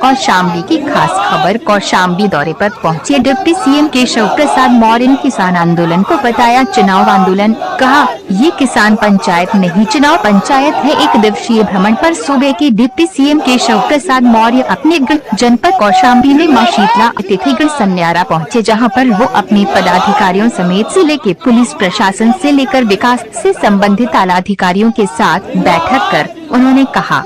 कौशाम्बी की खास खबर। कौशाम्बी दौरे पर पहुंचे डिप्टी सीएम केशव प्रसाद मौर्य ने किसान आंदोलन को बताया चुनाव आंदोलन। कहा, ये किसान पंचायत नहीं चुनाव पंचायत है। एक दिवसीय भ्रमण पर सूबे के डिप्टी सीएम केशव प्रसाद मौर्य अपने जनपद कौशाम्बी में मां शीतला अतिथिगृह सन्यारा पहुंचे, जहां पर वो अपने पदाधिकारियों समेत जिले के पुलिस प्रशासन से लेकर विकास से संबंधित आलाधिकारियों के साथ बैठक कर उन्होंने कहा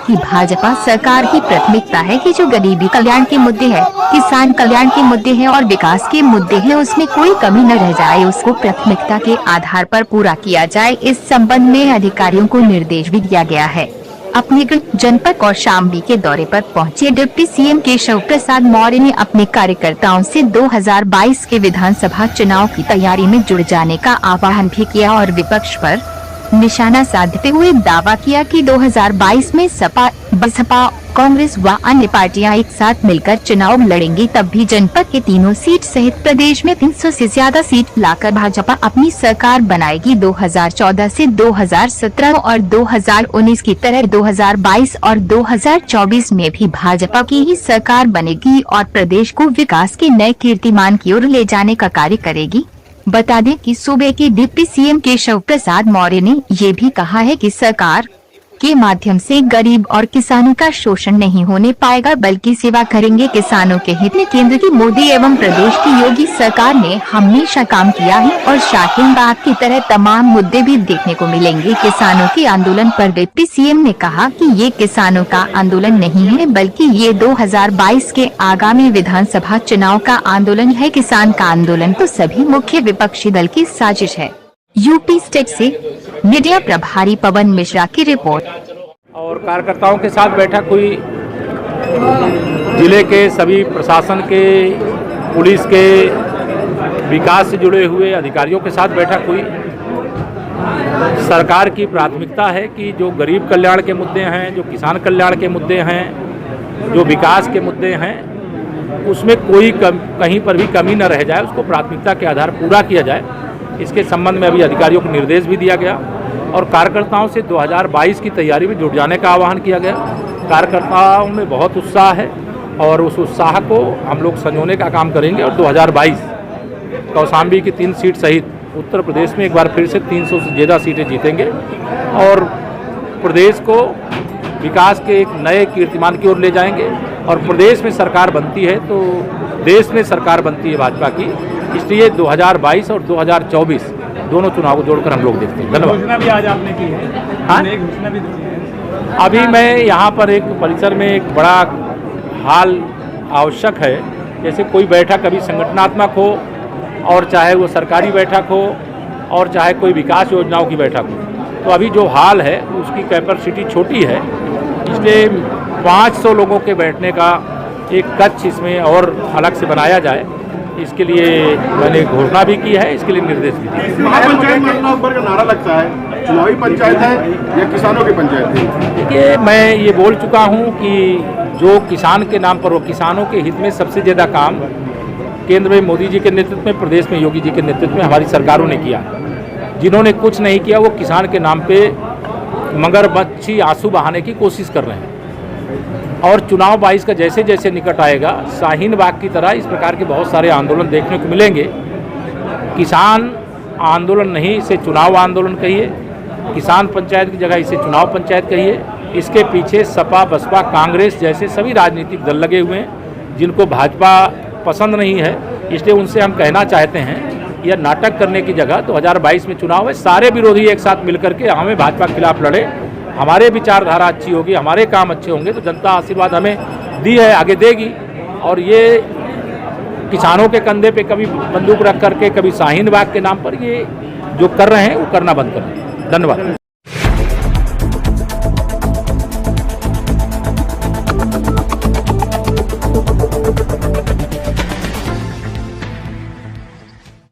कि भाजपा सरकार की प्राथमिकता है कि जो गरीबी कल्याण के मुद्दे हैं, किसान कल्याण के मुद्दे हैं और विकास के मुद्दे हैं, उसमें कोई कमी न रह जाए, उसको प्राथमिकता के आधार पर पूरा किया जाए। इस संबंध में अधिकारियों को निर्देश भी दिया गया है। अपने जनपद कौशाम्बी के दौरे पर पहुंचे डिप्टी सीएम केशव प्रसाद मौर्य ने अपने कार्यकर्ताओं से 2022 के विधानसभा चुनाव की तैयारी में जुड़ जाने का आह्वान भी किया और विपक्ष पर निशाना साधते हुए दावा किया कि 2022 में सपा, बसपा, कांग्रेस व अन्य पार्टियां एक साथ मिलकर चुनाव लड़ेंगी, तब भी जनपद के तीनों सीट सहित प्रदेश में 300 से ज्यादा सीट लाकर भाजपा अपनी सरकार बनाएगी। 2014 से 2017 और 2019 की तरह 2022 और 2024 में भी भाजपा की ही सरकार बनेगी और प्रदेश को विकास के नए कीर्तिमान की ओर ले जाने का कार्य करेगी। बता दें कि सूबे के डिप्टी सीएम केशव प्रसाद मौर्य ने ये भी कहा है कि सरकार के माध्यम से गरीब और किसानों का शोषण नहीं होने पाएगा, बल्कि सेवा करेंगे किसानों के हित में। केंद्र की मोदी एवं प्रदेश की योगी सरकार ने हमेशा काम किया है और शाहीन बाग की तरह तमाम मुद्दे भी देखने को मिलेंगे। किसानों के आंदोलन पर डिप्टी सीएम ने कहा कि ये किसानों का आंदोलन नहीं है, बल्कि ये 2022 के आगामी विधानसभा चुनाव का आंदोलन है। किसान का आंदोलन तो सभी मुख्य विपक्षी दल की साजिश है। यूपी स्टेट से मीडिया प्रभारी पवन मिश्रा की रिपोर्ट। और कार्यकर्ताओं के साथ बैठक हुई, जिले के सभी प्रशासन के, पुलिस के, विकास से जुड़े हुए अधिकारियों के साथ बैठक हुई। सरकार की प्राथमिकता है कि जो गरीब कल्याण के मुद्दे हैं, जो किसान कल्याण के मुद्दे हैं, जो विकास के मुद्दे हैं, उसमें कोई कहीं पर भी कमी न रह जाए, उसको प्राथमिकता के आधार पूरा किया जाए। इसके संबंध में अभी अधिकारियों को निर्देश भी दिया गया और कार्यकर्ताओं से 2022 की तैयारी में जुट जाने का आह्वान किया गया। कार्यकर्ताओं में बहुत उत्साह है और उस उत्साह को हम लोग संजोने का काम करेंगे और 2022 कौशाम्बी की 3 सीट सहित उत्तर प्रदेश में एक बार फिर से 300 से ज़्यादा सीटें जीतेंगे और प्रदेश को विकास के एक नए कीर्तिमान की ओर ले जाएंगे। और प्रदेश में सरकार बनती है तो देश में सरकार बनती है भाजपा की, इसलिए 2022 और 2024 दोनों चुनाव को जोड़कर हम लोग देखते हैं। धन्यवाद। घोषणा भी आज आपने की है। हाँ, घोषणा भी दी है। अभी मैं यहाँ पर एक परिसर में एक बड़ा हाल आवश्यक है, जैसे कोई बैठक अभी संगठनात्मक हो और चाहे वो सरकारी बैठक हो और चाहे कोई विकास योजनाओं की बैठक हो, तो अभी जो हाल है उसकी कैपेसिटी छोटी है, इसलिए 500 लोगों के बैठने का एक कक्ष इसमें और अलग से बनाया जाए, इसके लिए मैंने घोषणा भी की है, इसके लिए निर्देश भी दिए। महापंचायत का नारा लगता है, चुनावी पंचायत है या किसानों की पंचायत है? देखिए, मैं ये बोल चुका हूँ कि जो किसान के नाम पर हो, किसानों के हित में सबसे ज़्यादा काम केंद्र में मोदी जी के नेतृत्व में, प्रदेश में योगी जी के नेतृत्व में हमारी सरकारों ने किया। जिन्होंने कुछ नहीं किया वो किसान के नाम पे मगरमच्छी आंसू बहाने की कोशिश कर रहे हैं। और चुनाव 22 का जैसे जैसे निकट आएगा, शाहीन बाग की तरह इस प्रकार के बहुत सारे आंदोलन देखने को मिलेंगे। किसान आंदोलन नहीं, इसे चुनाव आंदोलन कहिए, किसान पंचायत की जगह इसे चुनाव पंचायत कहिए। इसके पीछे सपा, बसपा, कांग्रेस जैसे सभी राजनीतिक दल लगे हुए हैं जिनको भाजपा पसंद नहीं है। इसलिए उनसे हम कहना चाहते हैं, यह नाटक करने की जगह 2022 में चुनाव है, सारे विरोधी एक साथ मिलकर के हमें भाजपा के खिलाफ लड़े। हमारे विचारधारा अच्छी होगी, हमारे काम अच्छे होंगे तो जनता आशीर्वाद हमें दी है, आगे देगी। और ये किसानों के कंधे पे कभी बंदूक रख करके, कभी शाहीन बाग के नाम पर ये जो कर रहे हैं वो करना बंद करें। धन्यवाद।